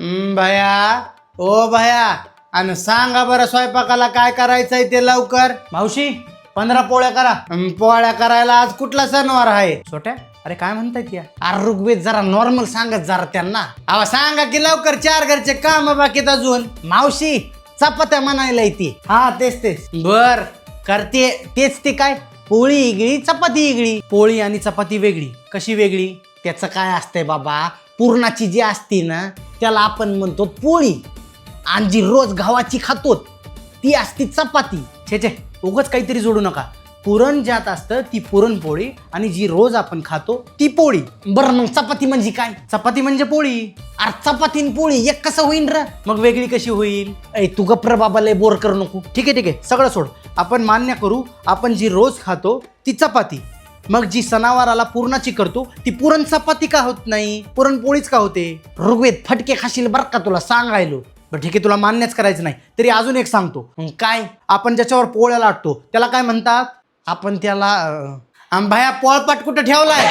भया ओ भया आणि सांगा बरं स्वयंपाकाला काय करायचंय ते लवकर. मावशी 15 पोळ्या करा. पोळ्या करायला आज कुठला सणवार आहे? छोट्या अरे काय म्हणतायत या? अरे ऋग्वेद जरा नॉर्मल सांगत जरा त्यांना. अहो सांगा की लवकर, 4 घरचे काम बाकीत अजून. मावशी चपात्या म्हणायला येते. हा तेच बर करते. तेच ते काय पोळी इगळी चपाती इगळी. पोळी आणि चपाती वेगळी. कशी वेगळी? त्याचं काय असतंय बाबा, पुरणाची जी असते ना त्याला आपण म्हणतो पोळी, आणि जी रोज गव्हाची खातो ती असती चपाती. छे उगाच काहीतरी जोडू नका. पुरण ज्यात असतं ती पुरणपोळी आणि जी रोज आपण खातो ती पोळी. बरं मग चपाती म्हणजे काय? चपाती म्हणजे पोळी. अरे चपाती आणि पोळी एक कसं होईन र? मग वेगळी कशी होईल? ऐ तू गप्र बाबा, लय बोर करू नको. ठीक आहे सगळं सोड. आपण मान्य करू आपण जी रोज खातो ती चपाती. मग जी सणावाराला पुरणाची करतो ती पुरण चपाती का होत नाही, पुरणपोळीच का होते? ऋग्वेद फटके खाशील बरं का तुला सांगायलो. बरं ठीक आहे, तुला मान्यच करायचं नाही तरी अजून एक सांगतो. काय? आपण ज्याच्यावर पोळ्या लाटतो त्याला काय म्हणतात? आपण त्याला आंबाया पोळपाट कुठं ठेवलाय?